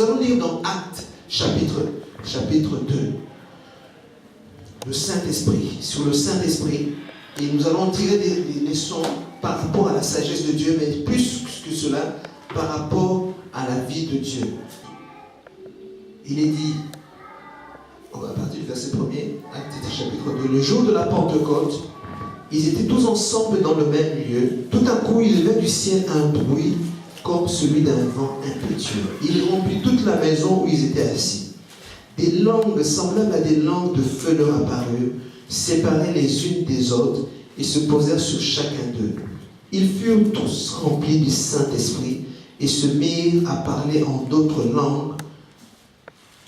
Nous allons lire dans Actes, chapitre 2, le Saint-Esprit, sur le Saint-Esprit, et nous allons tirer des leçons par rapport à la sagesse de Dieu, mais plus que cela, par rapport à la vie de Dieu. Il est dit, à partir du verset 1er, Actes chapitre 2, le jour de la Pentecôte, ils étaient tous ensemble dans le même lieu. Tout à coup, il vint du ciel un bruit comme celui d'un vent impétueux. Il remplit toute la maison où ils étaient assis. Des langues semblables à des langues de feu leur apparurent, séparées les unes des autres, et se posèrent sur chacun d'eux. Ils furent tous remplis du Saint-Esprit et se mirent à parler en d'autres langues,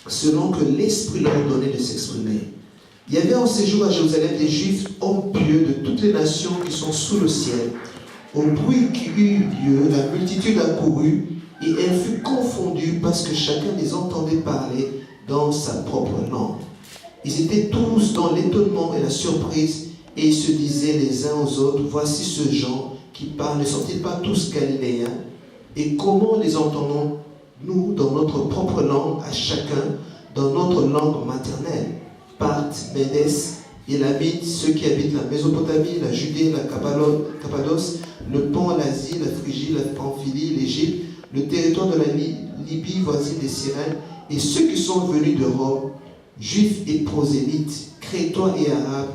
selon que l'Esprit leur donnait de s'exprimer. Il y avait en ces jours à Jérusalem des Juifs, hommes pieux de toutes les nations qui sont sous le ciel. Au bruit qui eut lieu, la multitude accourut, et elle fut confondue parce que chacun les entendait parler dans sa propre langue. Ils étaient tous dans l'étonnement et la surprise, et ils se disaient les uns aux autres, voici ce genre qui parle, ne sont-ils pas tous galiléens? Et comment les entendons-nous dans notre propre langue, à chacun, dans notre langue maternelle? Parthes, Médès, Élamites, ceux qui habitent la Mésopotamie, la Judée, la Cappadoce, le Pont, l'Asie, la Phrygie, la Pamphylie, l'Égypte, le territoire de la Libye voisine des Cyrènes, et ceux qui sont venus de Rome, Juifs et prosélytes, Crétois et Arabes,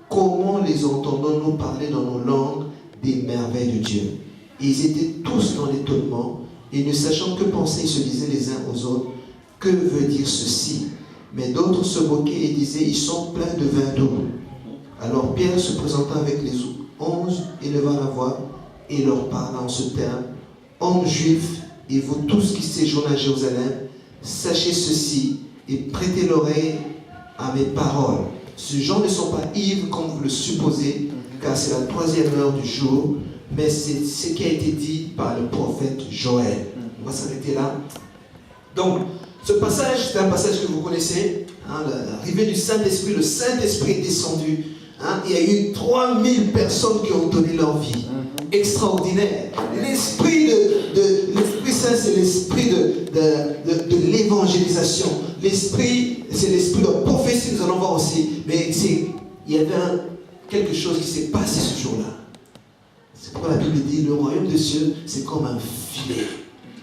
comment les entendons-nous parler dans nos langues des merveilles de Dieu? Et ils étaient tous dans l'étonnement, et ne sachant que penser, ils se disaient les uns aux autres, que veut dire ceci? Mais d'autres se moquaient et disaient, ils sont pleins de vin doux. Alors Pierre se présenta avec les 11, éleva la voix et leur parla en ce terme, hommes juifs, et vous tous qui séjournez à Jérusalem, sachez ceci et prêtez l'oreille à mes paroles. Ces gens ne sont pas ivres comme vous le supposez, car c'est la 3e heure du jour, mais c'est ce qui a été dit par le prophète Joël. On va s'arrêter là. Donc, ce passage, c'est un passage que vous connaissez, l'arrivée du Saint-Esprit, le Saint-Esprit est descendu. Il y a eu 3000 personnes qui ont donné leur vie. Extraordinaire. L'Esprit Saint, c'est l'esprit de l'évangélisation. L'Esprit, c'est l'esprit de prophétie, nous allons voir aussi. Mais il y avait quelque chose qui s'est passé ce jour-là. C'est pourquoi la Bible dit, le royaume de Dieu, c'est comme un filet.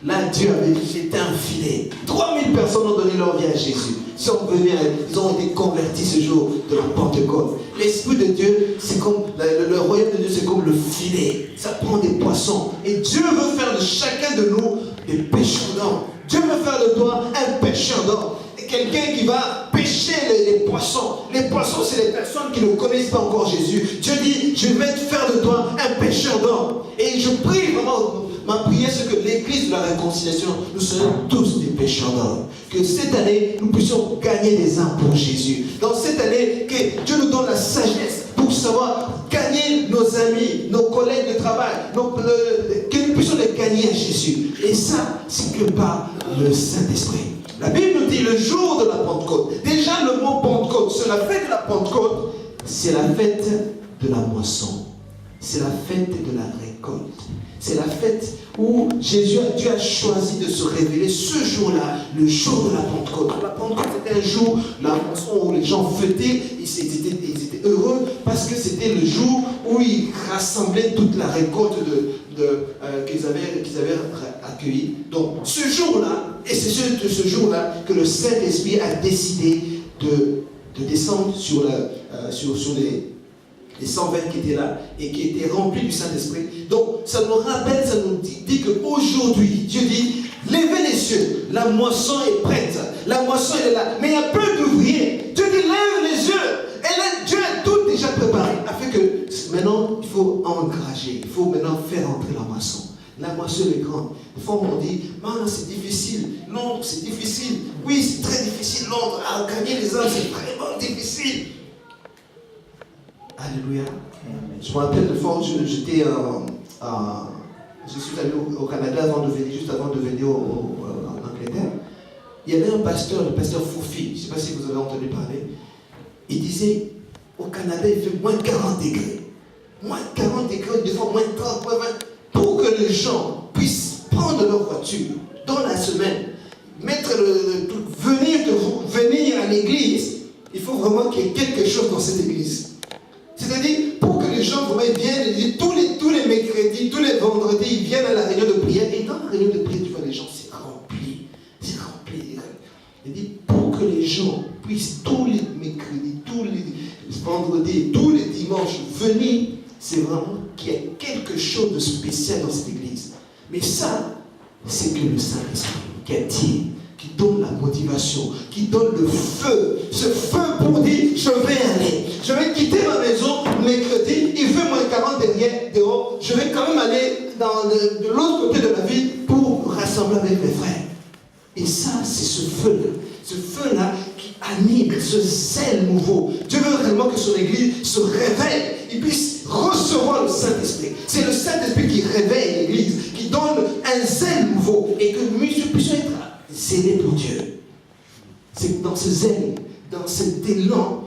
Là, Dieu avait dit, c'était un filet. 3000 personnes ont donné leur vie à Jésus. Ils sont venus, ils ont été convertis ce jour de la Pentecôte. L'Esprit de Dieu, c'est comme, le royaume de Dieu, c'est comme le filet. Ça prend des poissons. Et Dieu veut faire de chacun de nous des pêcheurs d'hommes. Dieu veut faire de toi un pêcheur d'hommes. Quelqu'un qui va pêcher les poissons. Les poissons, c'est les personnes qui ne connaissent pas encore Jésus. Dieu dit, je vais faire de toi un pêcheur d'hommes. Et je prie vraiment, ma prière, c'est que l'église de la réconciliation, nous serons tous des pêcheurs d'hommes. Que cette année, nous puissions gagner des âmes pour Jésus. Dans cette année, que Dieu nous donne la sagesse pour savoir gagner nos amis, nos collègues de travail, que nous puissions les gagner à Jésus. Et ça, c'est que par le Saint-Esprit. La Bible nous dit le jour de la Pentecôte. Déjà, le mot Pentecôte, c'est la fête de la Pentecôte, c'est la fête de la moisson. C'est la fête de la récolte. C'est la fête où Dieu a choisi de se révéler ce jour-là, le jour de la Pentecôte. La Pentecôte, c'était un jour, la moisson où les gens fêtaient, ils étaient heureux parce que c'était le jour où ils rassemblaient toute la récolte qu'ils avaient accueillie. Donc, ce jour-là, et c'est ce jour-là que le Saint-Esprit a décidé de descendre sur les 120 qui étaient là et qui étaient remplis du Saint-Esprit. Donc, ça nous rappelle, ça nous dit qu'aujourd'hui, Dieu dit, levez les cieux, la moisson est prête, la moisson est là, mais il y a peu d'ouvriers. Dieu dit, lève les yeux, et là, Dieu a tout déjà préparé, afin que maintenant, il faut engager, il faut maintenant faire entrer la moisson. La moisson est grande. Des fois, on dit, c'est difficile. Non, c'est difficile. Oui, c'est très difficile. Londres, à gagner les âmes, c'est vraiment difficile. Alléluia. Je me rappelle de fois où je suis allé au Canada juste avant de venir en Angleterre. Il y avait un pasteur, le pasteur Foufi, je ne sais pas si vous avez entendu parler. Il disait, au Canada, il fait moins 40 degrés. Moins 40 degrés, des fois moins 30, moins 20. Pour que les gens puissent prendre leur voiture dans la semaine, mettre vraiment qu'il y ait quelque chose dans cette église. C'est-à-dire, pour que les gens vraiment viennent, tous les mercredis, tous les vendredis, ils viennent à la réunion de prière. Et dans la réunion de prière, tu vois les gens, c'est rempli. C'est rempli. Il dit, pour que les gens puissent tous les mercredis, tous les vendredis, tous les dimanches venir, c'est vraiment qu'il y a quelque chose de spécial dans cette église. Mais ça, c'est que le Saint-Esprit qui attire, qui donne la motivation, qui donne le feu. Ce feu pour dire, je vais aller. Je vais quitter ma maison mercredi, il fait moins 40 derrière, dehors. Je vais quand même aller de l'autre côté de ma vie pour me rassembler avec mes frères. Et ça, c'est ce feu-là. Ce feu-là qui anime, ce zèle nouveau. Dieu veut réellement que son église se réveille. Il puisse recevoir le Saint-Esprit. C'est le Saint-Esprit qui réveille l'église, qui donne un zèle nouveau. Et que nous puissions être zélés pour Dieu. C'est dans ce zèle, dans cet élan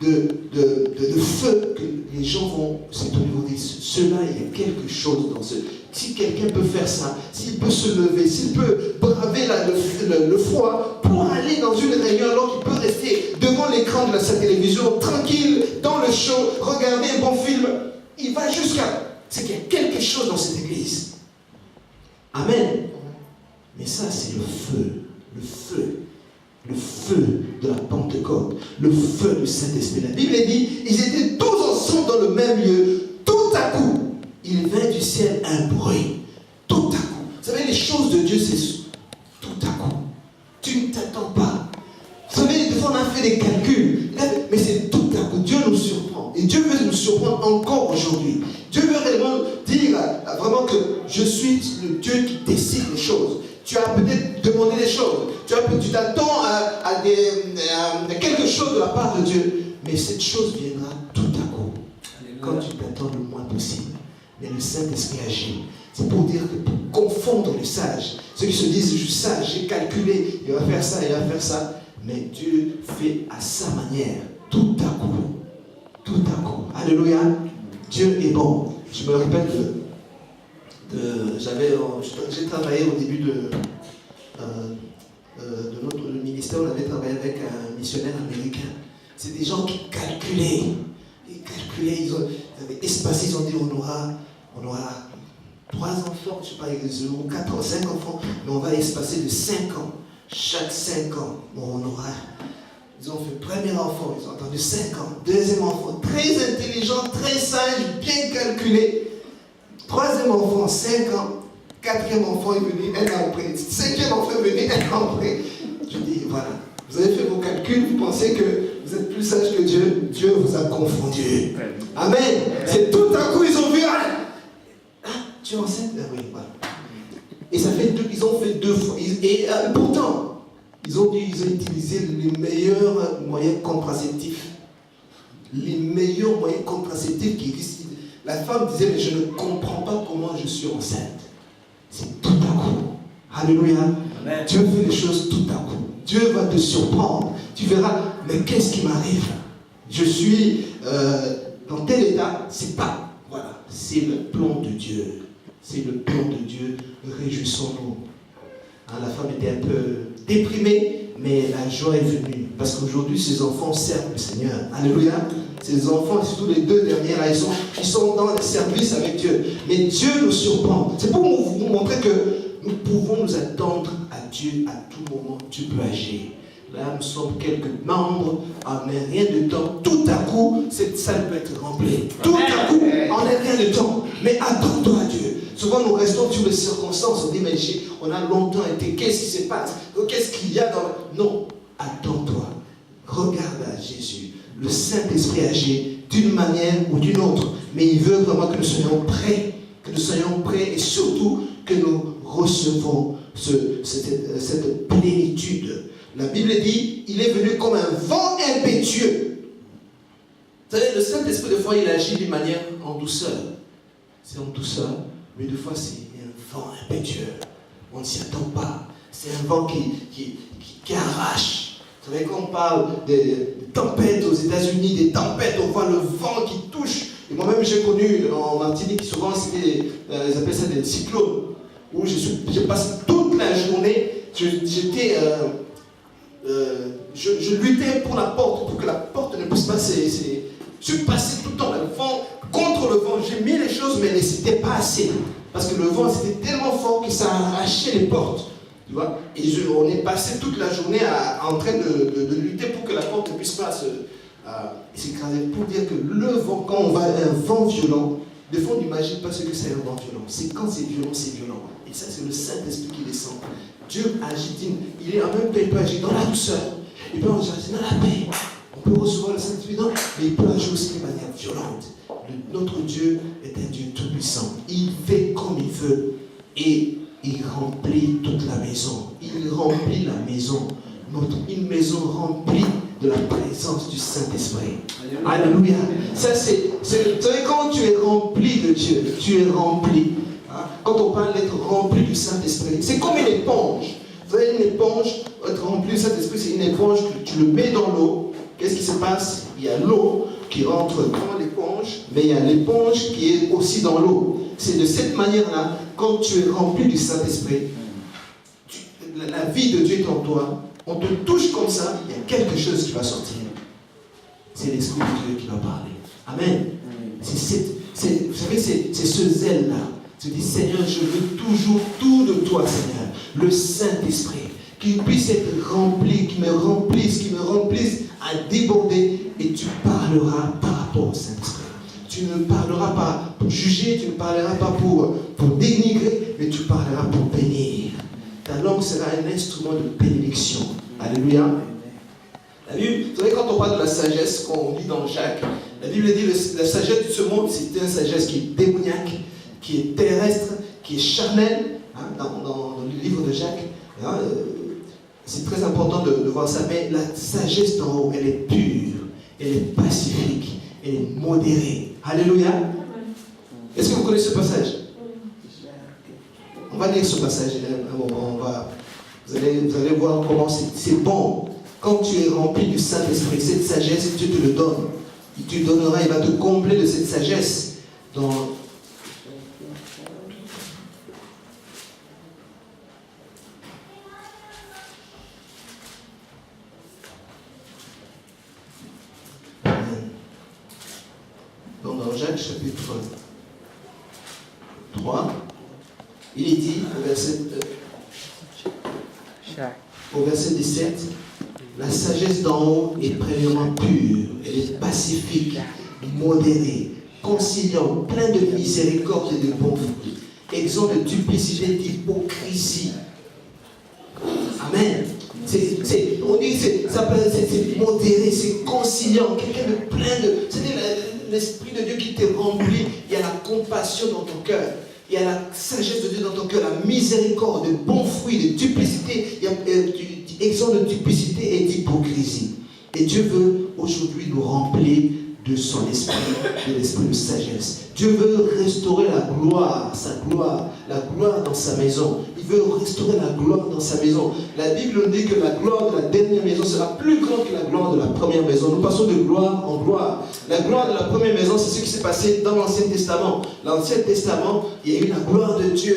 de feu que les gens vont s'étonner, vont dire, cela, il y a quelque chose dans ce... Si quelqu'un peut faire ça, s'il peut se lever, s'il peut braver le froid pour aller dans une réunion alors qu'il peut rester devant l'écran de sa télévision, tranquille, dans le show, regarder un bon film, il va jusqu'à... C'est qu'il y a quelque chose dans cette église. Amen. Mais ça, c'est le feu de la Pentecôte, le feu du Saint-Esprit. La Bible dit, ils étaient tous ensemble dans le même lieu. Tout à coup, il vint du ciel un bruit. Tout à coup. Vous savez, les choses de Dieu, c'est tout à coup. Tu ne t'attends pas. Vous savez, des fois, on a fait des calculs. Mais c'est tout à coup. Dieu nous surprend. Et Dieu veut nous surprendre encore aujourd'hui. Dieu veut réellement dire vraiment que je suis le Dieu qui décide les choses. Tu as peut-être demandé des choses. Tu t'attends à quelque chose de la part de Dieu. Mais cette chose viendra tout à coup. Quand tu t'attends le moins possible. Mais le Saint-Esprit agit. C'est pour dire que pour confondre les sages, ceux qui se disent, je suis sage, j'ai calculé, il va faire ça, il va faire ça. Mais Dieu fait à sa manière, tout à coup. Tout à coup. Alléluia. Dieu est bon. Je me rappelle j'ai travaillé au début de notre ministère, on avait travaillé avec un missionnaire américain. C'est des gens qui calculaient. Ils avaient espacé, ils ont dit on aura 3 enfants, je ne sais pas, ou 4 ou 5 enfants, mais on va espacer de 5 ans. Chaque 5 ans, on aura. Ils ont fait premier enfant, ils ont entendu 5 ans. Deuxième enfant, très intelligent, très sage, bien calculé. Troisième enfant, 5 ans. Quatrième enfant est venu 1 an après. Cinquième enfant est venu 1 an après. Je dis, voilà, vous avez fait vos calculs, vous pensez que vous êtes plus sage que Dieu. Dieu vous a confondu. Amen. C'est tout à coup, ils ont vu, tu es enceinte? Oui, voilà. Et ça fait ils ont fait 2 fois. Et pourtant, ils ont utilisé les meilleurs moyens contraceptifs. Les meilleurs moyens contraceptifs qui existent. La femme disait, mais je ne comprends pas comment je suis enceinte. C'est tout à coup. Alléluia. Amen. Dieu fait les choses tout à coup. Dieu va te surprendre. Tu verras, mais qu'est-ce qui m'arrive? Je suis dans tel état, c'est pas. Voilà, c'est le plan de Dieu. C'est le plan de Dieu. Réjouissons-nous. La femme était un peu déprimée, mais la joie est venue. Parce qu'aujourd'hui, ses enfants servent le Seigneur. Alléluia. Ces enfants, et surtout les 2 derniers, là, ils sont dans le service avec Dieu. Mais Dieu nous surprend. C'est pour vous montrer que nous pouvons nous attendre à Dieu à tout moment. Dieu peut agir. Là, nous sommes quelques membres, en un rien de temps. Tout à coup, cette salle peut être remplie. Tout à coup, en un rien de temps. Mais attends-toi à Dieu. Souvent, nous restons sur les circonstances. On dit, mais on a longtemps été. Qu'est-ce qui se passe? Qu'est-ce qu'il y a dans... Non, attends-toi. Regarde à Jésus. Le Saint-Esprit agit d'une manière ou d'une autre. Mais il veut vraiment que nous soyons prêts. Que nous soyons prêts et surtout que nous recevons cette plénitude. La Bible dit, il est venu comme un vent impétueux. Vous savez, le Saint-Esprit, des fois, il agit d'une manière en douceur. C'est en douceur, mais des fois, c'est un vent impétueux. On ne s'y attend pas. C'est un vent qui arrache. Vous savez, quand on parle des tempêtes aux États-Unis, des tempêtes, on voit le vent qui touche. Et moi-même, j'ai connu en Martinique, souvent, ils appellent ça des cyclones, où j'ai passé toute la journée, j'étais je luttais pour la porte, pour que la porte ne puisse pas je suis passé tout le temps contre le vent. J'ai mis les choses, mais ce n'était pas assez. Parce que le vent, c'était tellement fort que ça a arraché les portes. Tu vois? Et on est passé toute la journée en train de lutter pour que la porte ne puisse pas s'écraser. Pour dire que le vent, quand on va à un vent violent, des fois on n'imagine pas ce que c'est un vent violent. C'est quand c'est violent, c'est violent. Et ça, c'est le Saint-Esprit qui descend. Dieu agit, il est en même temps, il peut agir dans la douceur, il peut agir dans la paix. On peut recevoir le Saint-Esprit, mais il peut agir aussi de manière violente. Notre Dieu est un Dieu tout-puissant. Il fait comme il veut et il remplit toute la maison. Il remplit la maison. Une maison remplie de la présence du Saint-Esprit. Alléluia. Ça, vous savez, quand tu es rempli de Dieu, tu es rempli. Quand on parle d'être rempli du Saint-Esprit, c'est comme une éponge. Vous savez, une éponge, être rempli du Saint-Esprit, c'est une éponge que tu le mets dans l'eau. Qu'est-ce qui se passe? Il y a l'eau qui rentre dans l'éponge, mais il y a l'éponge qui est aussi dans l'eau. C'est de cette manière-là, quand tu es rempli du Saint-Esprit, la vie de Dieu est en toi, on te touche comme ça, il y a quelque chose qui va sortir. C'est l'Esprit de Dieu qui va parler. Amen. Vous savez, c'est ce zèle-là. Tu dis, Seigneur, je veux toujours tout de toi, Seigneur. Le Saint-Esprit, qu'il puisse être rempli, qu'il me remplisse à déborder, et tu parleras par rapport au Saint-Esprit. Tu ne parleras pas pour juger, tu ne parleras pas pour dénigrer, mais tu parleras pour bénir. Ta langue sera un instrument de bénédiction. Alléluia. La Bible, vous savez, quand on parle de la sagesse, qu'on lit dans Jacques, la Bible dit que la sagesse de ce monde, c'est une sagesse qui est démoniaque, qui est terrestre, qui est charnelle. Dans le livre de Jacques, c'est très important de voir ça, mais la sagesse d'en haut, elle est pure, elle est pacifique, elle est modérée. Alléluia. Est-ce que vous connaissez ce passage? On va lire ce passage un moment. Vous allez voir comment c'est bon. Quand tu es rempli du Saint-Esprit, cette sagesse, Dieu te le donne. Il te donnera, il va te combler de cette sagesse. Dans Jacques chapitre 3, il est dit au verset 17, la sagesse d'en haut est premièrement pure, elle est pacifique, modérée, conciliante, pleine de miséricorde et de bons fruits, exempt de duplicité, d'hypocrisie. Amen. On dit que c'est modéré, c'est conciliant, quelqu'un de plein de... C'est-à-dire l'Esprit de Dieu qui t'est rempli, il y a la compassion dans ton cœur. Il y a la sagesse de Dieu dans ton cœur, la miséricorde, de bons fruits, de duplicité, il y a exempt de duplicité et d'hypocrisie. Et Dieu veut aujourd'hui nous remplir de son esprit, de l'esprit de sagesse. Dieu veut restaurer la gloire, sa gloire, la gloire dans sa maison. Il veut restaurer la gloire dans sa maison. La Bible nous dit que la gloire de la dernière maison sera plus grande que la gloire de la première maison. Nous passons de gloire en gloire. La gloire de la première maison, c'est ce qui s'est passé dans l'Ancien Testament. L'Ancien Testament, il y a eu la gloire de Dieu.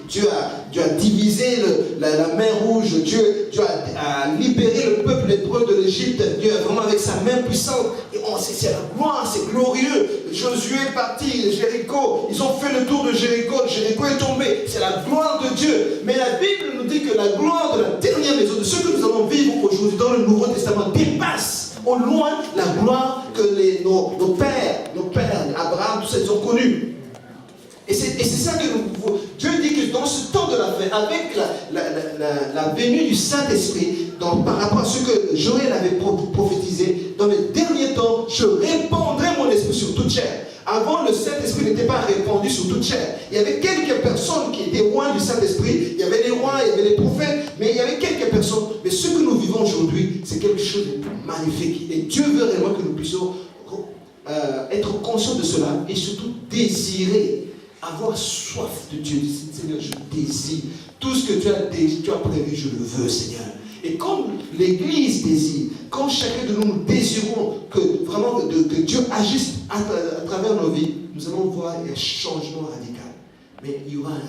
Dieu a divisé la mer rouge. Dieu a libéré le peuple hébreu de l'Égypte. Dieu a vraiment avec sa main puissante. Et c'est la gloire, c'est glorieux. Josué est parti, Jéricho, ils ont fait le tour de Jéricho est tombé. C'est la gloire de Dieu. Mais la Bible nous dit que la gloire de la dernière maison, de ce que nous allons vivre aujourd'hui dans le Nouveau Testament, dépasse au loin la gloire que nos pères, Abraham, tous ils ont connue. Et c'est ça que Dieu dit que dans ce temps de la fin, avec la venue du Saint-Esprit, par rapport à ce que Joël avait prophétisé, dans les derniers temps, je répandrai mon esprit sur toute chair. Avant, le Saint-Esprit n'était pas répandu sur toute chair. Il y avait quelques personnes qui étaient rois du Saint-Esprit. Il y avait les rois, il y avait les prophètes, mais il y avait quelques personnes. Mais ce que nous vivons aujourd'hui, c'est quelque chose de magnifique. Et Dieu veut réellement que nous puissions être conscients de cela et surtout désirer, avoir soif de Dieu. Seigneur, je désire. Tout ce que tu as prévu, je le veux, Seigneur. Et quand l'Église désire, quand chacun de nous désirons que vraiment que Dieu agisse à travers nos vies, nous allons voir un changement radical. Mais il y aura un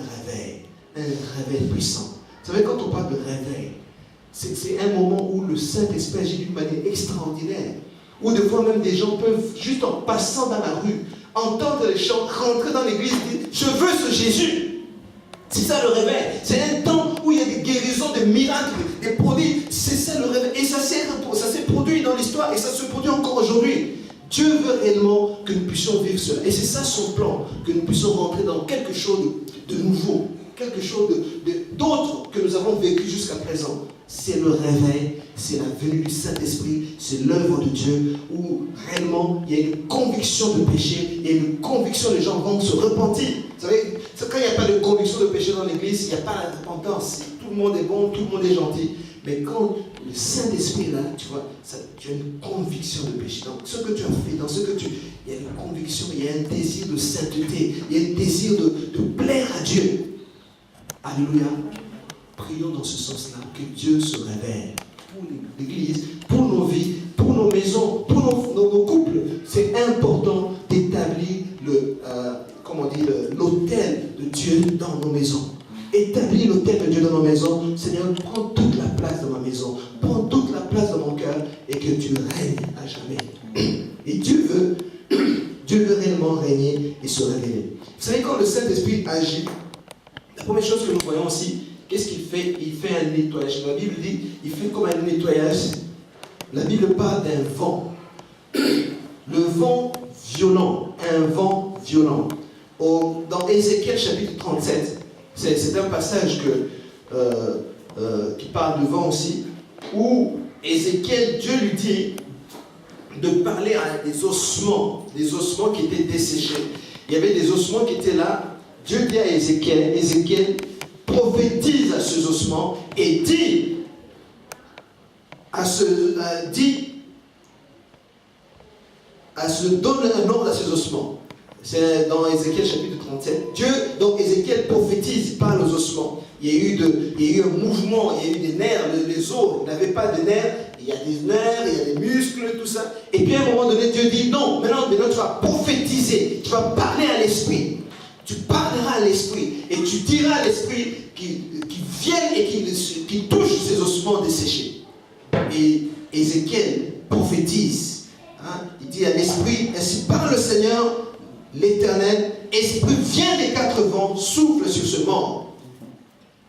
réveil puissant. Vous savez, quand on parle de réveil, c'est un moment où le Saint-Esprit agit d'une manière extraordinaire. Où des fois même des gens peuvent, juste en passant dans la rue, entendre les chants, rentrer dans l'église et dire « Je veux ce Jésus ». C'est ça le réveil. C'est un temps où il y a des guérisons, des miracles, des prodiges. C'est ça le réveil. Et ça s'est produit dans l'histoire et ça se produit encore aujourd'hui. Dieu veut réellement que nous puissions vivre cela. Et c'est ça son plan, que nous puissions rentrer dans quelque chose de nouveau, quelque chose d'autre que nous avons vécu jusqu'à présent. C'est le réveil, c'est la venue du Saint-Esprit, c'est l'œuvre de Dieu, où réellement il y a une conviction de péché et une conviction, les gens vont se repentir. Vous savez, quand il n'y a pas de conviction de péché dans l'église, il n'y a pas la repentance. Tout le monde est bon, tout le monde est gentil. Mais quand le Saint-Esprit est là, tu vois, tu as une conviction de péché. Donc, ce que tu as fait, dans ce que il y a une conviction, il y a un désir de sainteté, il y a un désir de plaire à Dieu. Alléluia. Prions dans ce sens-là, que Dieu se révèle pour l'Église, pour nos vies, pour nos maisons, pour nos couples. C'est important d'établir l'autel de Dieu dans nos maisons. Établis l'autel de Dieu dans nos maisons. Seigneur, prends toute la place dans ma maison, prends toute la place dans mon cœur et que tu règnes à jamais. Et Dieu veut réellement régner et se révéler. Vous savez, quand le Saint-Esprit agit, la première chose que nous voyons aussi, qu'est-ce qu'il fait? Il fait un nettoyage. La Bible dit, il fait comme un nettoyage. La Bible parle d'un vent. Le vent violent. Un vent violent. Dans Ézéchiel chapitre 37, c'est un passage qui parle de vent aussi, où Ézéchiel, Dieu lui dit de parler à des ossements qui étaient desséchés. Il y avait des ossements qui étaient là. Dieu dit à Ézéchiel, prophétise à ces ossements et donne un ordre à ces ossements. C'est dans Ézéchiel chapitre 37. Dieu, donc Ézéchiel prophétise, parle aux ossements. Il y a eu un mouvement, il y a eu des nerfs, les os n'avaient pas de nerfs, il y a des nerfs, il y a des muscles, tout ça. Et puis à un moment donné, Dieu dit non, maintenant tu vas prophétiser, tu vas parler à l'esprit. Tu parleras à l'esprit et tu diras à l'esprit qui vienne et qui touche ces ossements desséchés. Et Ézéchiel prophétise. Il dit à l'esprit, ainsi parle le Seigneur, l'Éternel, esprit vient des quatre vents, souffle sur ce mort.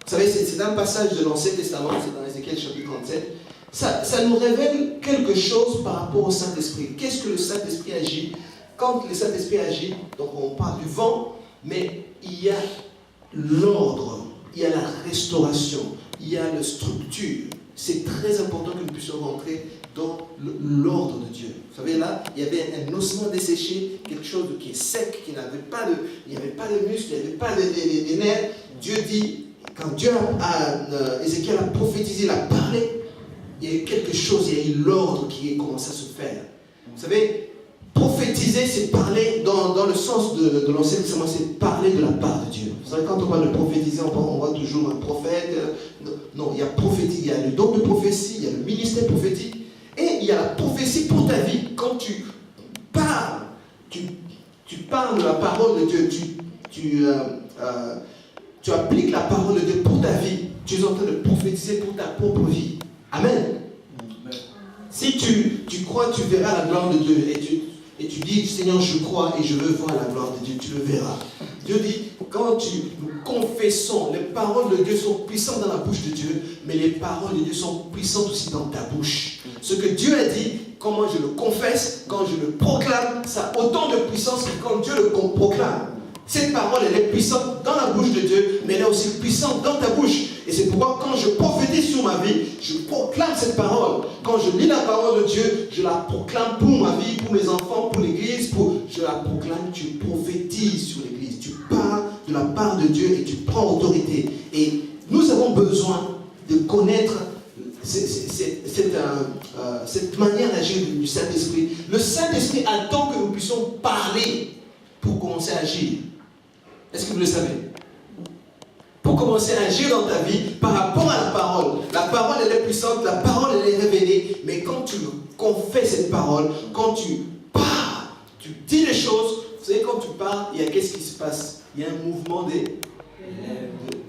Vous savez, c'est un passage de l'Ancien Testament, c'est dans Ézéchiel chapitre 37. Ça nous révèle quelque chose par rapport au Saint-Esprit. Qu'est-ce que le Saint-Esprit agit? Quand le Saint-Esprit agit, donc on parle du vent, mais il y a l'ordre, il y a la restauration, il y a la structure. C'est très important que nous puissions rentrer dans l'ordre de Dieu. Vous savez, là, il y avait un ossement desséché, quelque chose qui est sec, il n'y avait pas de muscles, il n'y avait pas de nerfs. Dieu dit, quand Ézéchiel a prophétisé, il a parlé, il y a eu quelque chose, il y a eu l'ordre qui a commencé à se faire. Vous savez, prophétiser, c'est parler, dans le sens de l'Ancien Testament, c'est parler de la part de Dieu. Vous savez, quand on parle de prophétiser, on voit toujours un prophète. Non, il y a prophétie, il y a le don de prophétie, il y a le ministère prophétique, et il y a la prophétie pour ta vie. Quand tu parles, tu parles de la parole de Dieu, tu appliques la parole de Dieu pour ta vie. Tu es en train de prophétiser pour ta propre vie. Amen. Si tu crois, tu verras la gloire de Dieu. Et tu dis, Seigneur, je crois et je veux voir la gloire de Dieu. Tu le verras. Dieu dit, quand nous confessons, les paroles de Dieu sont puissantes dans la bouche de Dieu, mais les paroles de Dieu sont puissantes aussi dans ta bouche. Ce que Dieu a dit, quand moi je le confesse, quand je le proclame, ça a autant de puissance que quand Dieu le proclame. Cette parole, elle est puissante dans la bouche de Dieu, mais elle est aussi puissante dans ta bouche. Et c'est pourquoi quand je prophétise sur ma vie, je proclame cette parole. Quand je lis la parole de Dieu, je la proclame pour ma vie, pour mes enfants, pour l'église. Je la proclame, tu prophétises sur l'église. Tu parles de la part de Dieu et tu prends autorité. Et nous avons besoin de connaître cette manière d'agir du Saint-Esprit. Le Saint-Esprit attend que nous puissions parler pour commencer à agir. Est-ce que vous le savez? Pour commencer à agir dans ta vie par rapport à la parole, elle est puissante, la parole, elle est révélée. Mais quand tu confesses cette parole, quand tu parles, tu dis les choses, vous savez, quand tu parles, il y a qu'est-ce qui se passe? Il y a un mouvement des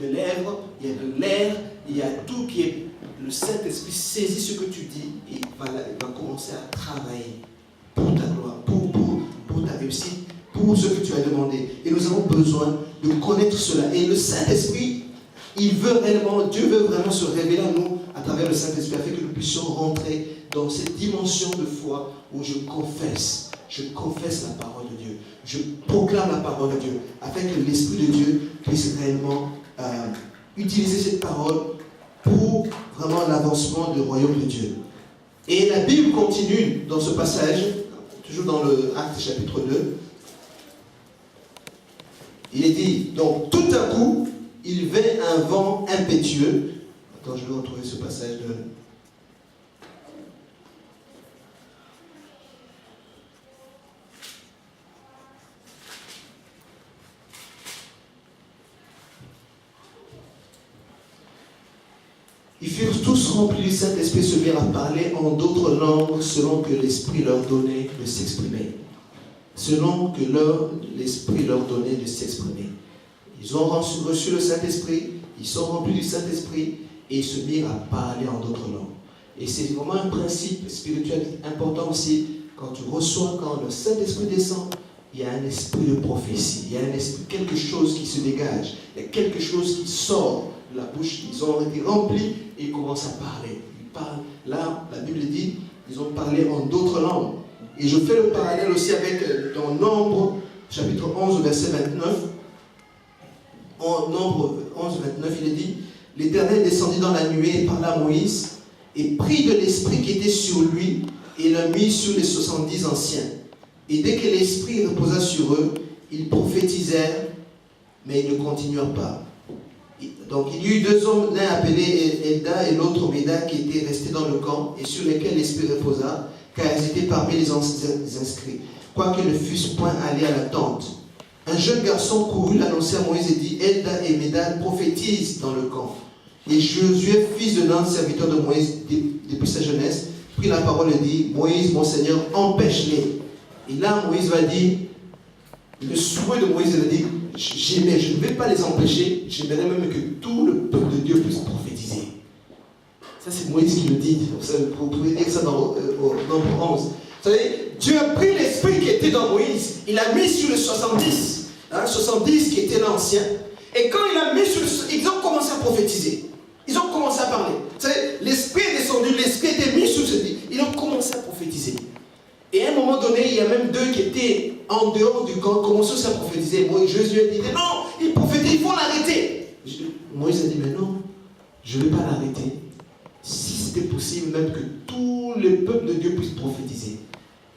lèvres, il y a de l'air, il y a tout qui est le Saint-Esprit saisit ce que tu dis et il va commencer à travailler pour ta gloire, pour ta réussite, pour ce que tu as demandé. Et nous avons besoin de connaître cela. Et le Saint-Esprit, Dieu veut vraiment se révéler à nous à travers le Saint-Esprit afin que nous puissions rentrer dans cette dimension de foi où je confesse la parole de Dieu. Je proclame la parole de Dieu afin que l'Esprit de Dieu puisse réellement utiliser cette parole pour vraiment l'avancement du royaume de Dieu. Et la Bible continue dans ce passage, toujours dans le Acte chapitre 2. Il est dit, donc tout à coup, il vint un vent impétueux. Attends, je vais retrouver ce passage de... Ils furent tous remplis du Saint-Esprit, se mirent à parler en d'autres langues selon que l'Esprit leur donnait de s'exprimer. Selon que l'Esprit leur donnait de s'exprimer. Ils ont reçu le Saint-Esprit, ils sont remplis du Saint-Esprit et ils se mirent à parler en d'autres langues. Et c'est vraiment un principe spirituel important aussi. Quand le Saint-Esprit descend, il y a un esprit de prophétie, il y a quelque chose qui se dégage, il y a quelque chose qui sort de la bouche. Ils ont été remplis et ils commencent à parler. Ils parlent. Là, la Bible dit, ils ont parlé en d'autres langues. Et je fais le parallèle aussi avec dans Nombre, chapitre 11, verset 29. En Nombre 11, 29, il est dit, l'Éternel descendit dans la nuée et parla à Moïse, et prit de l'esprit qui était sur lui, et le mit sur les 70 anciens. Et dès que l'esprit reposa sur eux, ils prophétisèrent, mais ils ne continuèrent pas. Donc il y eut deux hommes, l'un appelé Elda et l'autre Méda, qui étaient restés dans le camp, et sur lesquels l'esprit reposa, car ils étaient parmi les inscrits, quoiqu'ils ne fussent point allés à la tente. Un jeune garçon courut l'annoncer à Moïse et dit, Elda et Méda prophétisent dans le camp. Et Josué, fils de Nun, serviteur de Moïse depuis sa jeunesse, prit la parole et dit, Moïse, mon Seigneur, empêche-les. Et là, Moïse va dire, le souhait de Moïse, il a dit, je ne vais pas les empêcher, j'aimerais même que tout le peuple de Dieu puisse prophétiser. Ça, c'est Moïse qui le dit. Vous pouvez lire ça dans Nombre 11. Vous savez, Dieu a pris l'esprit qui était dans Moïse, il l'a mis sur les 70. 70 qui étaient l'ancien. Et quand il a mis sur ils ont commencé à prophétiser. Ils ont commencé à parler. Vous savez, l'esprit est descendu, l'esprit était mis sur ce lit. Ils ont commencé à prophétiser. Et à un moment donné, il y a même deux qui étaient en dehors du camp, commençaient à prophétiser. Moïse, Josué dit, non, il prophétise, il faut l'arrêter. Moïse a dit, mais non, je ne vais pas l'arrêter. Si c'était possible, même que tout le peuple de Dieu puisse prophétiser.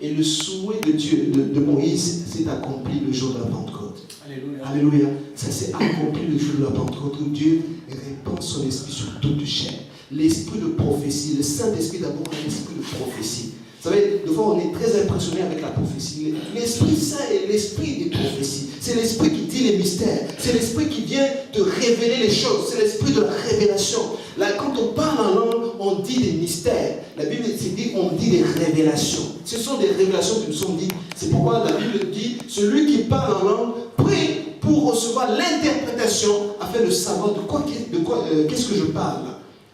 Et le souhait de Dieu, de Moïse, s'est accompli le jour de la Pentecôte. Alléluia. Alléluia. Ça s'est accompli le jour de la Pentecôte où Dieu répand son esprit sur toute chair. L'esprit de prophétie, le Saint-Esprit d'abord, l'esprit de prophétie. Vous savez, des fois on est très impressionné avec la prophétie. L'Esprit Saint est l'esprit des prophéties. C'est l'esprit qui dit les mystères. C'est l'esprit qui vient te révéler les choses. C'est l'esprit de la révélation. Là, quand on parle en langue, on dit des mystères. La Bible dit, on dit des révélations. Ce sont des révélations qui nous sont dites. C'est pourquoi la Bible dit, celui qui parle en langue prie pour recevoir l'interprétation afin de savoir qu'est-ce que je parle.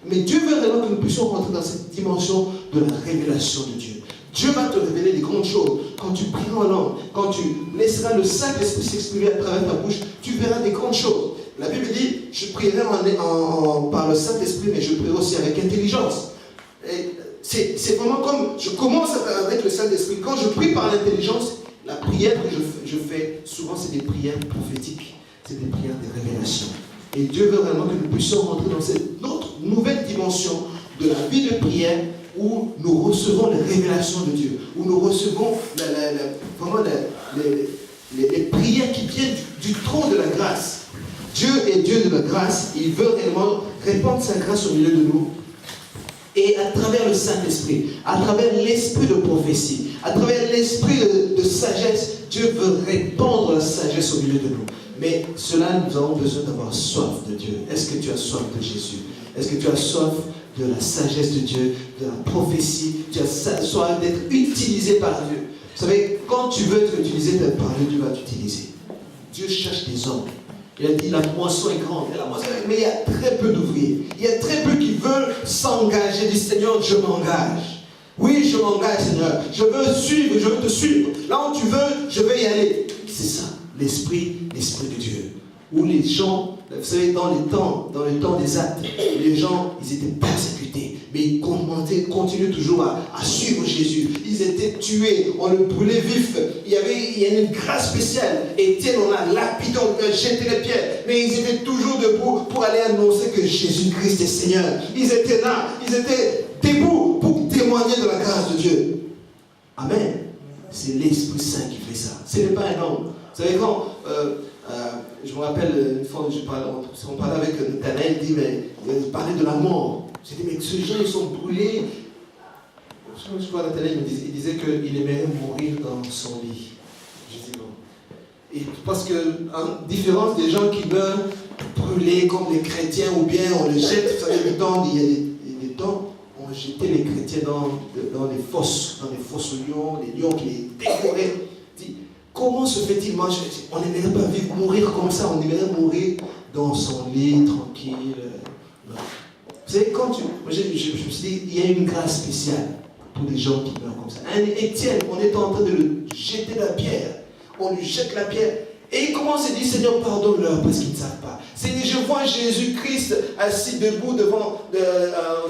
Mais Dieu veut vraiment que nous puissions rentrer dans cette dimension de la révélation de Dieu. Dieu va te révéler des grandes choses. Quand tu prieras en langue, quand tu laisseras le Saint-Esprit s'exprimer à travers ta bouche, tu verras des grandes choses. La Bible dit, je prierai par le Saint-Esprit, mais je prierai aussi avec intelligence. C'est vraiment comme, je commence avec le Saint-Esprit. Quand je prie par l'intelligence, la prière que je fais, souvent c'est des prières prophétiques. C'est des prières de révélation. Et Dieu veut vraiment que nous puissions rentrer dans cette autre nouvelle dimension de la vie de prière où nous recevons les révélations de Dieu, où nous recevons vraiment les prières qui viennent du trône de la grâce. Dieu est Dieu de la grâce, il veut réellement répandre sa grâce au milieu de nous. Et à travers le Saint-Esprit, à travers l'esprit de prophétie, à travers l'esprit de sagesse, Dieu veut répandre la sagesse au milieu de nous. Mais cela, nous avons besoin d'avoir soif de Dieu. Est-ce que tu as soif de Jésus? Est-ce que tu as soif de la sagesse de Dieu, de la prophétie? Tu as soif d'être utilisé par Dieu. Vous savez, quand tu veux être utilisé par Dieu, Dieu va t'utiliser. Dieu cherche des hommes Il a dit la moisson est grande, mais il y a très peu d'ouvriers. Il y a très peu qui veulent s'engager. Il dit Seigneur, je m'engage. Oui, je m'engage, Seigneur. Je veux suivre, je veux te suivre. Là où tu veux, je vais y aller. C'est ça, l'esprit de Dieu. Où les gens, vous savez, dans le temps des actes, les gens, ils étaient persécutés. Mais ils continuaient toujours à suivre Jésus. Ils étaient tués, on le brûlait vif. Il y a une grâce spéciale. Étienne, on a lapidé, on a jeté les pierres. Mais ils étaient toujours debout pour aller annoncer que Jésus-Christ est Seigneur. Ils étaient là, ils étaient debout pour témoigner de la grâce de Dieu. Amen. C'est l'Esprit Saint qui fait ça. Ce n'est pas un homme. Vous savez, quand je me rappelle une fois, on parlait avec Nathanaël, il parlait de la mort. J'ai dit, mais ces gens, ils sont brûlés. Je crois que Nathanaël il disait qu'il aimerait mourir dans son lit. Je dis non. Et parce que, en différence des gens qui meurent brûlés comme les chrétiens, ou bien on les jette, vous savez, il y a des temps, on jetait les chrétiens dans les fosses lions, les lions qui les dévoraient. Comment se fait-il, moi, on n'aimerait pas vivre, mourir comme ça, on aimerait mourir dans son lit, tranquille. Vous savez, je me suis dit, il y a une grâce spéciale pour les gens qui meurent comme ça. Étienne, on était en train de le jeter la pierre. On lui jette la pierre. Et il commence à dire, Seigneur, pardonne-leur parce qu'ils ne savent pas. Seigneur, je vois Jésus-Christ assis debout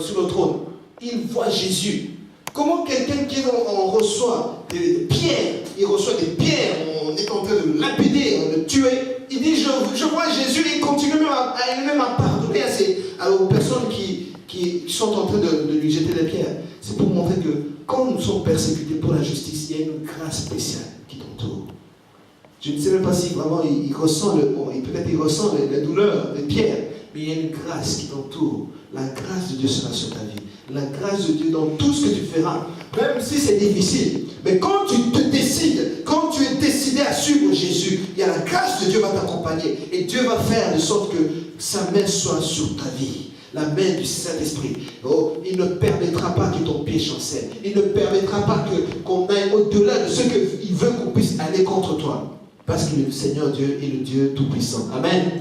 sur le trône. Il voit Jésus. Comment quelqu'un qui reçoit des pierres, il reçoit des pierres, on est en train de le lapider, on le tuer, il dit, je vois Jésus, il continue même à pardonner aux personnes qui sont en train de lui jeter des pierres. C'est pour montrer que quand nous sommes persécutés pour la justice, il y a une grâce spéciale qui t'entoure. Je ne sais même pas si vraiment il ressent peut-être il ressent la douleur, les pierres, mais il y a une grâce qui t'entoure. La grâce de Dieu sera sur ta vie. La grâce de Dieu dans tout ce que tu feras, même si c'est difficile. Mais quand tu te décides, quand tu es décidé à suivre Jésus, il y a la grâce de Dieu va t'accompagner. Et Dieu va faire de sorte que sa main soit sur ta vie. La main du Saint-Esprit. Oh, il ne permettra pas que ton pied chancelle. Il ne permettra pas qu'on aille au-delà de ce qu'il veut qu'on puisse aller contre toi. Parce que le Seigneur Dieu est le Dieu Tout-Puissant. Amen.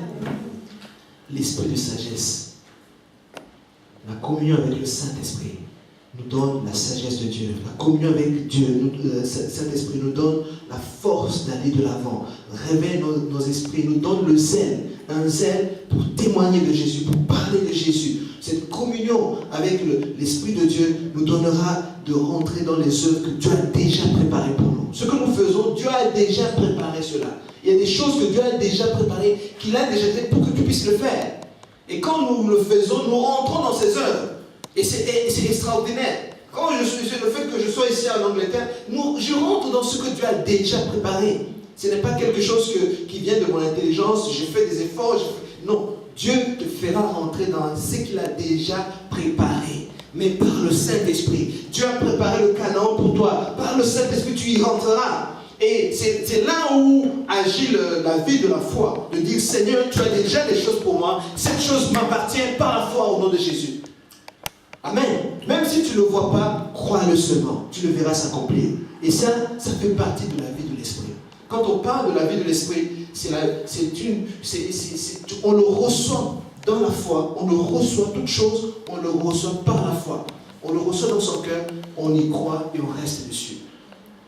L'esprit de sagesse. La communion avec le Saint-Esprit nous donne la sagesse de Dieu. La communion avec Dieu, le Saint-Esprit nous donne la force d'aller de l'avant. Réveille nos esprits, nous donne le zèle. Un zèle pour témoigner de Jésus, pour parler de Jésus. Cette communion avec l'Esprit de Dieu nous donnera de rentrer dans les œuvres que Dieu a déjà préparées pour nous. Ce que nous faisons, Dieu a déjà préparé cela. Il y a des choses que Dieu a déjà préparées, qu'il a déjà fait pour que tu puisses le faire. Et quand nous le faisons, nous rentrons dans ces œuvres. Et c'est extraordinaire. Quand le fait que je sois ici en Angleterre, je rentre dans ce que Dieu a déjà préparé. Ce n'est pas quelque chose qui vient de mon intelligence, j'ai fait des efforts. Non, Dieu te fera rentrer dans ce qu'il a déjà préparé. Mais par le Saint-Esprit, Dieu a préparé le Canaan pour toi. Par le Saint-Esprit, tu y rentreras. Et c'est là où agit la vie de la foi. De dire, Seigneur, tu as déjà des choses pour moi. Cette chose m'appartient par la foi au nom de Jésus. Amen. Même si tu ne le vois pas, crois-le seulement. Tu le verras s'accomplir. Et ça fait partie de la vie de l'Esprit. Quand on parle de la vie de l'Esprit, on le reçoit dans la foi. On le reçoit toute chose, on le reçoit par la foi. On le reçoit dans son cœur, on y croit et on reste dessus.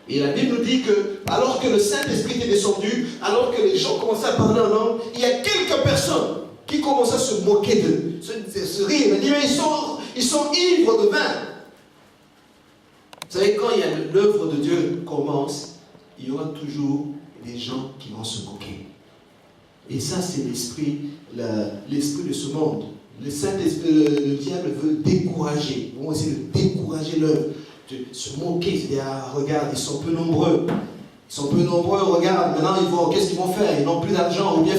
Et la Bible nous dit que, alors que le Saint-Esprit est descendu, alors que les gens commençaient à parler en langue, il y a quelques personnes qui commençaient à se moquer d'eux, se rire. Ils disent, mais ils sont ivres de vin. Vous savez, quand l'œuvre de Dieu commence, il y aura toujours des gens qui vont se moquer. Et ça, c'est l'esprit de ce monde. Le Saint-Esprit, le diable veut décourager. Ils vont essayer de décourager l'œuvre. De se moquer, c'est-à-dire, regarde, ils sont peu nombreux. Ils sont peu nombreux, regarde, maintenant, qu'est-ce qu'ils vont faire? Ils n'ont plus d'argent, ou bien...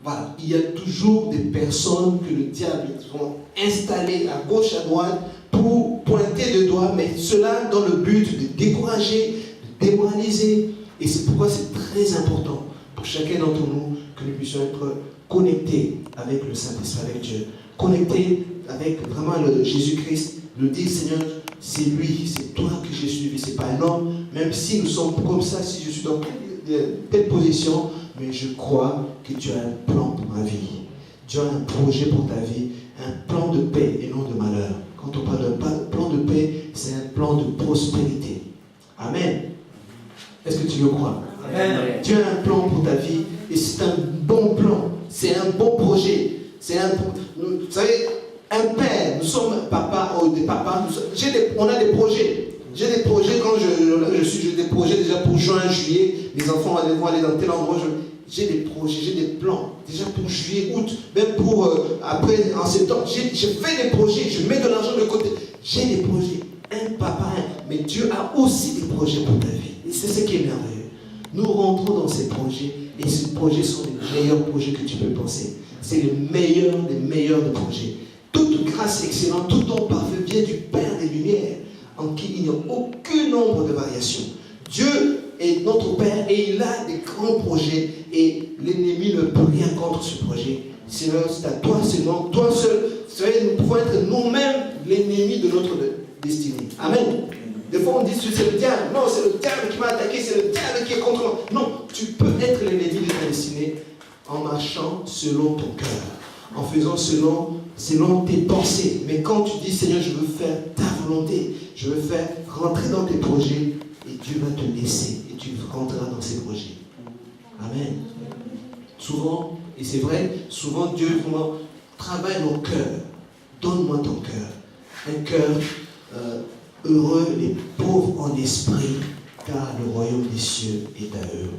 Voilà, il y a toujours des personnes que le diable va installer à gauche, à droite, pour pointer le doigt, mais cela dans le but de décourager, de démoraliser. Et c'est pourquoi c'est très important pour chacun d'entre nous que nous puissions être connectés avec le Saint-Esprit, avec Dieu. Connectés avec vraiment Jésus-Christ, le dire, Seigneur, c'est lui, c'est toi que j'ai suivi, c'est pas un homme. Même si nous sommes comme ça, si je suis dans telle position, mais je crois que tu as un plan pour ma vie. Tu as un projet pour ta vie, un plan de paix et non de malheur. Quand on parle d'un plan de paix, c'est un plan de prospérité. Amen. Est-ce que tu le crois? Amen. Tu as un plan pour ta vie et c'est un bon plan. C'est un bon projet. Vous savez, un père, nous sommes papa ou des papas, on a des projets. J'ai des projets quand j'ai des projets déjà pour juin, juillet. Les enfants vont aller dans tel endroit. J'ai des projets, j'ai des plans. Déjà pour juillet, août, même pour après en septembre. Je fais des projets, je mets de l'argent de côté. J'ai des projets. Un papa, mais Dieu a aussi des projets pour ta vie. Et c'est ce qui est merveilleux. Nous rentrons dans ces projets et ces projets sont les meilleurs projets que tu peux penser. C'est les meilleurs des projets. Toute grâce excellente, tout don parfait vient du Père des Lumières, en qui il n'y a aucun nombre de variations. Dieu est notre Père et il a des grands projets et l'ennemi ne peut rien contre ce projet. C'est à toi seulement, toi seul. Nous pouvons être nous-mêmes l'ennemi de notre destinée. Amen. Des fois on dit que c'est le diable. Non, c'est le diable qui m'a attaqué, c'est le diable qui est contre moi. Non, tu peux être l'ennemi de ta destinée en marchant selon ton cœur, en faisant selon tes pensées. Mais quand tu dis Seigneur, je veux faire ta volonté, je veux faire rentrer dans tes projets, et Dieu va te laisser et tu rentreras dans ses projets. Amen. Souvent, et c'est vrai, souvent Dieu vraiment travaille nos cœurs. Donne-moi ton cœur. Un cœur heureux, les pauvres en esprit, car le royaume des cieux est à eux.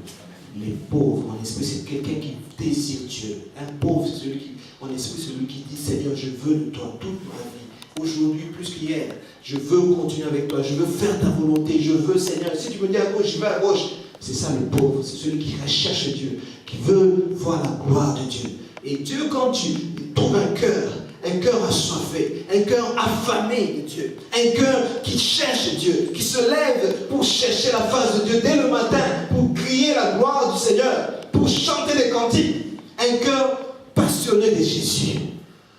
Les pauvres en esprit, c'est quelqu'un qui désire Dieu. Un pauvre, c'est celui qui, en esprit, celui qui dit Seigneur, je veux de toi toute ma vie. Aujourd'hui, plus qu'hier, je veux continuer avec toi. Je veux faire ta volonté. Je veux, Seigneur. Si tu me dis à gauche, je vais à gauche. C'est ça le pauvre, c'est celui qui recherche Dieu, qui veut voir la gloire de Dieu. Et Dieu, quand tu trouves un cœur assoiffé, un cœur affamé de Dieu, un cœur qui cherche Dieu, qui se lève pour chercher la face de Dieu dès le matin, pour crier la gloire du Seigneur, pour chanter des cantiques, un cœur passionné de Jésus.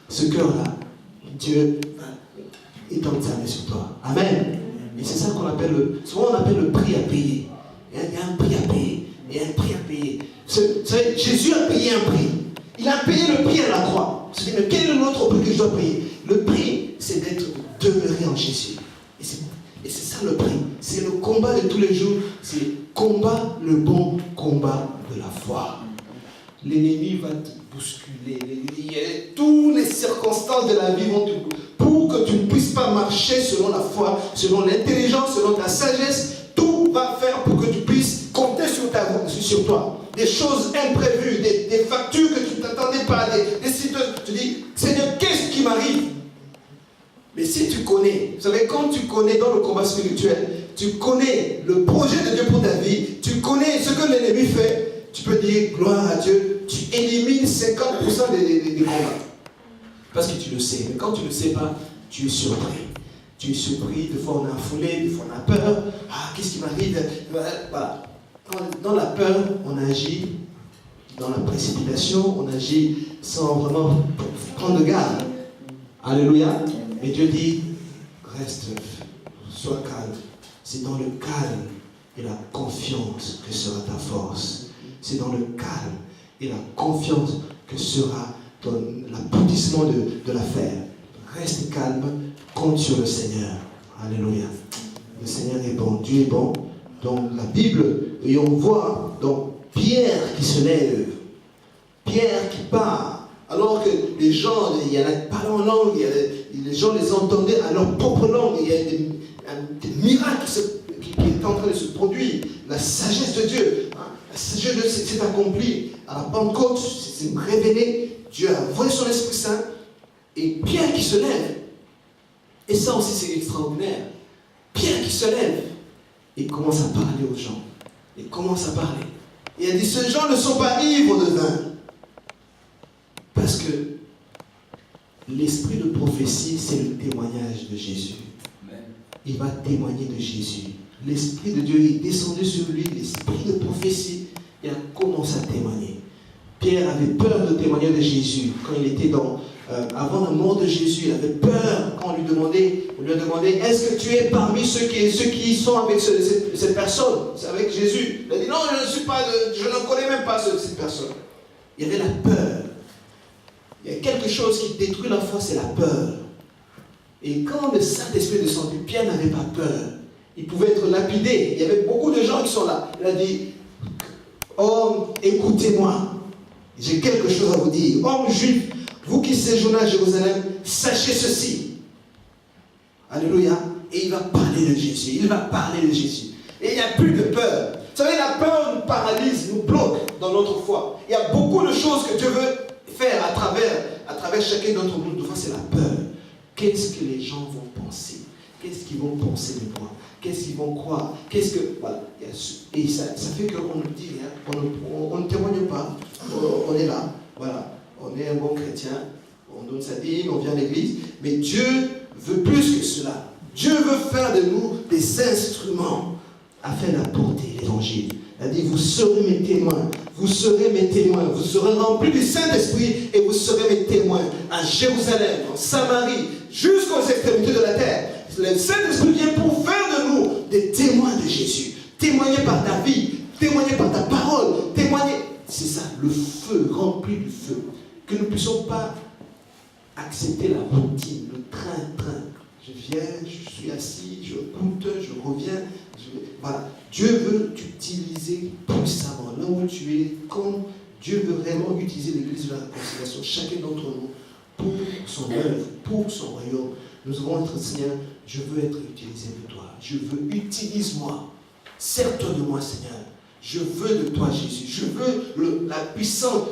Ce cœur-là, Dieu va étendre sa main sur toi. Amen. Et c'est ça qu'on appelle souvent on appelle le prix à payer. Il y a un prix à payer. Il y a un prix à payer. Jésus a payé un prix. Il a payé le prix à la croix. Je dis, mais quel est l'autre prix que je dois payer? Le prix, c'est d'être demeuré en Jésus. Et c'est ça le prix. C'est le combat de tous les jours. C'est combat, le bon combat de la foi. L'ennemi va te bousculer. Toutes les circonstances de la vie vont te bousculer. Pour que tu ne puisses pas marcher selon la foi, selon l'intelligence, selon ta sagesse, tout va faire pour que tu puisses compter sur toi. Des choses imprévues, des factures que tu ne t'attendais pas, des situations. Tu dis, Seigneur, qu'est-ce qui m'arrive? Mais si tu connais, vous savez, quand tu connais dans le combat spirituel, tu connais le projet de Dieu pour ta vie, tu connais ce que l'ennemi fait, tu peux dire, gloire à Dieu, tu élimines 50% des combats. Parce que tu le sais. Mais quand tu ne le sais pas, tu es surpris. Tu es surpris, des fois on est affolé, des fois on a peur. Ah, qu'est-ce qui m'arrive? Voilà. Dans la peur, on agit. Dans la précipitation, on agit sans vraiment prendre garde. Alléluia. Et Dieu dit, reste, sois calme. C'est dans le calme et la confiance que sera ta force. C'est dans le calme et la confiance que sera l'aboutissement de l'affaire. Reste calme, compte sur le Seigneur. Alléluia. Le Seigneur est bon, Dieu est bon. Donc la Bible, et on voit donc Pierre qui se lève, Pierre qui part, alors que les gens, il y en a parlé en langue, les gens les entendaient à leur propre langue, il y a des miracles qui étaient en train de se produire. La sagesse de Dieu, la sagesse de Dieu s'est accomplie. À la Pentecôte, c'est révélé. Dieu a envoyé son Esprit Saint. Et Pierre qui se lève. Et ça aussi c'est extraordinaire. Pierre qui se lève. Et commence à parler aux gens. Il commence à parler. Et il a dit, ces gens ne sont pas ivres de vin. Parce que l'esprit de prophétie, c'est le témoignage de Jésus. Il va témoigner de Jésus. L'Esprit de Dieu est descendu sur lui, l'esprit de prophétie, et a commencé à témoigner. Pierre avait peur de témoigner de Jésus quand il était dans avant la mort de Jésus, il avait peur quand on lui a demandé, est-ce que tu es parmi ceux qui sont avec cette personne, c'est avec Jésus. Il a dit, non, je ne connais même pas cette personne. Il y avait la peur. Il y a quelque chose qui détruit la foi, c'est la peur. Et quand le Saint-Esprit descendit, Pierre n'avait pas peur. Il pouvait être lapidé. Il y avait beaucoup de gens qui sont là. Il a dit, oh, écoutez-moi. J'ai quelque chose à vous dire. Hommes juifs, vous qui séjournez à Jérusalem, sachez ceci. Alléluia. Et il va parler de Jésus. Il va parler de Jésus. Et il n'y a plus de peur. Vous savez, la peur nous paralyse, nous bloque dans notre foi. Il y a beaucoup de choses que Dieu veut faire à travers chacun d'entre nous. Devant, c'est la peur. Qu'est-ce que les gens vont penser? Qu'est-ce qu'ils vont penser de moi? Qu'est-ce qu'ils vont croire? Voilà. Et ça fait qu'on nous dit, hein, on ne témoigne pas. On est là. Voilà. On est un bon chrétien. On donne sa dîme, on vient à l'église. Mais Dieu veut plus que cela. Dieu veut faire de nous des instruments afin d'apporter l'évangile. Il a dit, vous serez mes témoins. Vous serez mes témoins. Vous serez remplis du Saint-Esprit et vous serez mes témoins à Jérusalem, en Samarie, jusqu'aux extrémités de la terre. Le Saint-Esprit vient pour faire de nous des témoins de Jésus. Témoigner par ta vie, témoigner par ta parole, témoigner. C'est ça, le feu, rempli du feu. Que nous ne puissions pas accepter la routine, le train-train. Je viens, je suis assis, je écoute, je reviens. Voilà. Dieu veut t'utiliser puissamment. Là où tu es, quand Dieu veut vraiment utiliser l'église de la réconciliation, chacun d'entre nous, pour son œuvre, pour son royaume. Nous devons être, Seigneur, je veux être utilisé de toi. Je veux, utilise-moi. Sers-toi de moi, Seigneur. Je veux de toi, Jésus. Je veux la puissance,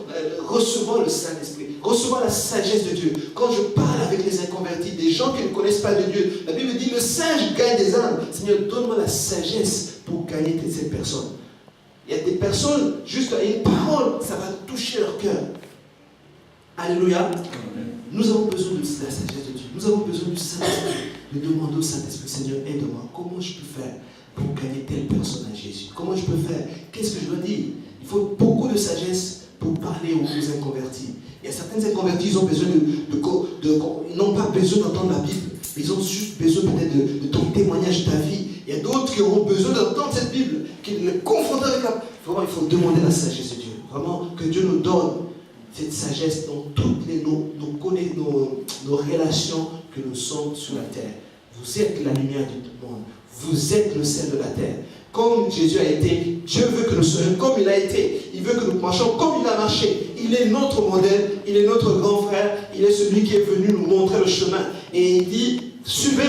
recevoir le Saint-Esprit, recevoir la sagesse de Dieu. Quand je parle avec les inconvertis, des gens qui ne connaissent pas de Dieu, la Bible dit, le sage gagne des âmes. Seigneur, donne-moi la sagesse pour gagner ces personnes. Il y a des personnes, juste une parole, ça va toucher leur cœur. Alléluia. Nous avons besoin de la sagesse de Dieu. Nous avons besoin du Saint-Esprit. De demander au Saint-Esprit, Seigneur, aide-moi. Comment je peux faire pour gagner telle personne à Jésus? Comment je peux faire? Qu'est-ce que je dois dire? Il faut beaucoup de sagesse pour parler aux inconvertis. Il y a certains inconvertis, ils ont besoin ils n'ont pas besoin d'entendre la Bible. Ils ont juste besoin peut-être de ton témoignage de ta vie. Il y a d'autres qui auront besoin d'entendre cette Bible, qui les confrontent avec la... Vraiment, il faut demander la sagesse de Dieu. Vraiment, que Dieu nous donne cette sagesse dans toutes nos relations que nous sommes sur la terre. Vous êtes la lumière du monde. Vous êtes le sel de la terre. Comme Jésus a été, Dieu veut que nous soyons comme il a été. Il veut que nous marchions comme il a marché. Il est notre modèle, il est notre grand frère, il est celui qui est venu nous montrer le chemin. Et il dit, suivez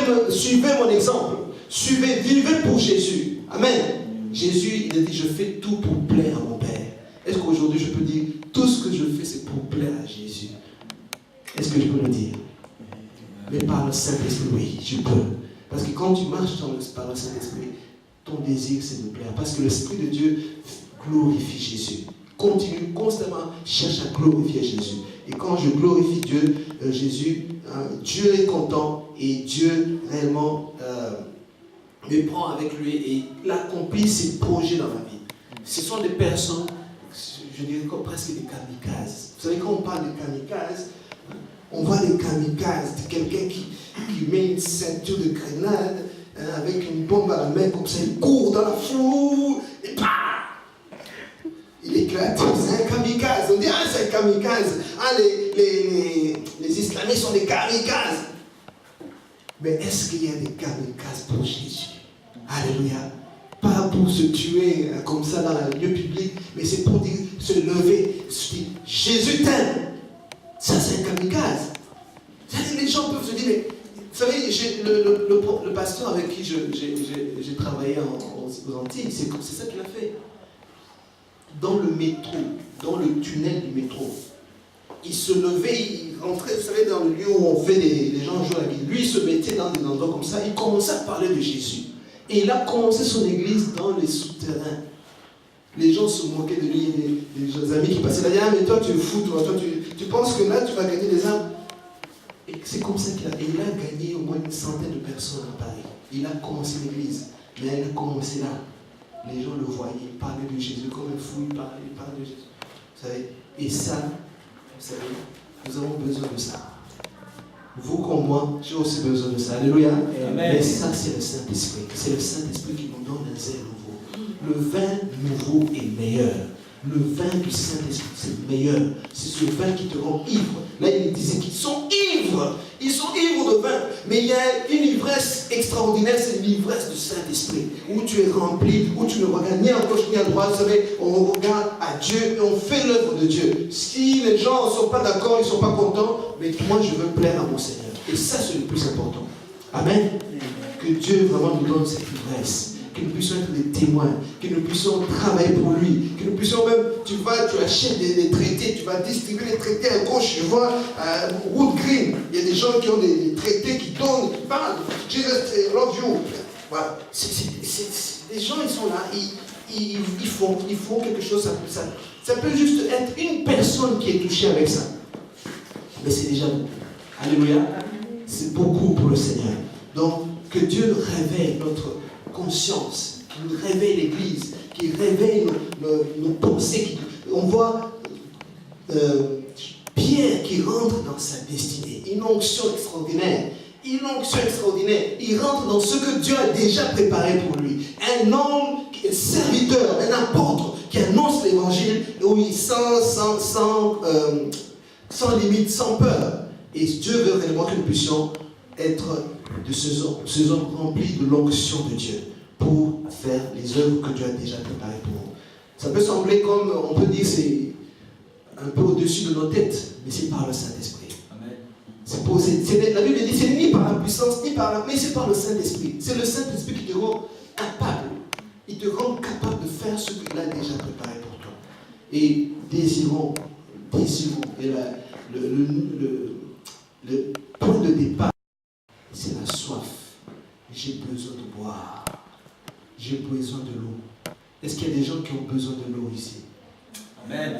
mon exemple. Vivez pour Jésus. Amen. Jésus, il a dit, je fais tout pour plaire à mon Père. Est-ce qu'aujourd'hui je peux dire, tout ce que je fais, c'est pour plaire à Jésus? Est-ce que je peux le dire? Mais par le Saint-Esprit, oui, je peux. Parce que quand tu marches par le Saint-Esprit, ton désir, c'est de plaire. Parce que l'Esprit de Dieu glorifie Jésus. Continue constamment, cherche à glorifier Jésus. Et quand je glorifie Dieu, Jésus, Dieu est content et Dieu réellement me prend avec lui et il accomplit ses projets dans ma vie. Ce sont des personnes, je dirais comme presque des kamikazes. Vous savez, quand on parle de kamikazes, on voit des kamikazes, de quelqu'un qui met une ceinture de grenade avec une bombe à la main, comme ça, il court dans la foule, et bah, il éclate. C'est un kamikaze. On dit, ah, c'est un kamikaze. Ah, les islamistes sont des kamikazes. Mais est-ce qu'il y a des kamikazes pour Jésus? Alléluia. Pas pour se tuer comme ça dans le lieu public, mais c'est pour dire, se lever, se dire, Jésus t'aime. Ça, c'est un kamikaze. C'est-à-dire, les gens peuvent se dire, mais vous savez, le pasteur avec qui j'ai travaillé aux Antilles, c'est ça qu'il a fait. Dans le métro, dans le tunnel du métro, il se levait, il rentrait, vous savez, dans le lieu où on fait les gens jouent à la guitare. Lui, il se mettait dans des endroits comme ça, il commençait à parler de Jésus. Et il a commencé son église dans les souterrains. Les gens se moquaient de lui, des amis qui passaient là, ah, mais toi tu es fou, toi tu penses que là tu vas gagner des âmes. Et c'est comme ça qu'il a gagné au moins une centaine de personnes à Paris. Il a commencé l'église, mais elle a commencé là. Les gens le voyaient, il parlait de Jésus comme un fou, il parlait de Jésus. Vous savez, et ça, vous savez, nous avons besoin de ça. vous comme moi, j'ai aussi besoin de ça. Alléluia. Amen. Mais ça, c'est le Saint-Esprit. C'est le Saint-Esprit qui nous donne un zèle nouveau. Le vin nouveau est meilleur. Le vin du Saint-Esprit, c'est meilleur. C'est ce vin qui te rend ivre. Là, il disait qu'ils sont ivres. Ils sont ivres de vin. Mais il y a une ivresse extraordinaire, c'est l'ivresse du Saint-Esprit. Où tu es rempli, où tu ne regardes ni à gauche ni à droite. Vous savez, on regarde à Dieu et on fait l'œuvre de Dieu. Si les gens ne sont pas d'accord, ils ne sont pas contents, mais moi, je veux plaire à mon Seigneur. Et ça, c'est le plus important. Amen. Que Dieu vraiment nous donne cette ivresse. Que nous puissions être des témoins, que nous puissions travailler pour lui, que nous puissions même, tu achètes des traités, tu vas distribuer les traités à gauche, je vois, Wood Green, il y a des gens qui ont des traités qui donnent, qui parlent, Jesus love you. Voilà. Les gens, ils sont là, ils font quelque chose, ça peut juste être une personne qui est touchée avec ça. Mais c'est déjà beaucoup. Alléluia. C'est beaucoup pour le Seigneur. Donc, que Dieu réveille notre conscience, qui nous réveille l'Église, qui réveille nos pensées. On voit Pierre qui rentre dans sa destinée, une onction extraordinaire. Une onction extraordinaire. Il rentre dans ce que Dieu a déjà préparé pour lui. Un homme, un serviteur, un apôtre qui annonce l'évangile, oui, sans limite, sans peur. Et Dieu veut réellement que nous puissions être de ces hommes remplis de l'onction de Dieu pour faire les œuvres que Dieu a déjà préparées pour nous. Ça peut sembler comme, on peut dire, c'est un peu au-dessus de nos têtes, mais c'est par le Saint-Esprit. La Bible dit, c'est ni par la puissance, ni par la... mais c'est par le Saint-Esprit. C'est le Saint-Esprit qui te rend capable. Il te rend capable de faire ce qu'il a déjà préparé pour toi. Et désirons. Et le point de départ, c'est la soif. J'ai besoin de boire. J'ai besoin de l'eau. Est-ce qu'il y a des gens qui ont besoin de l'eau ici? Amen.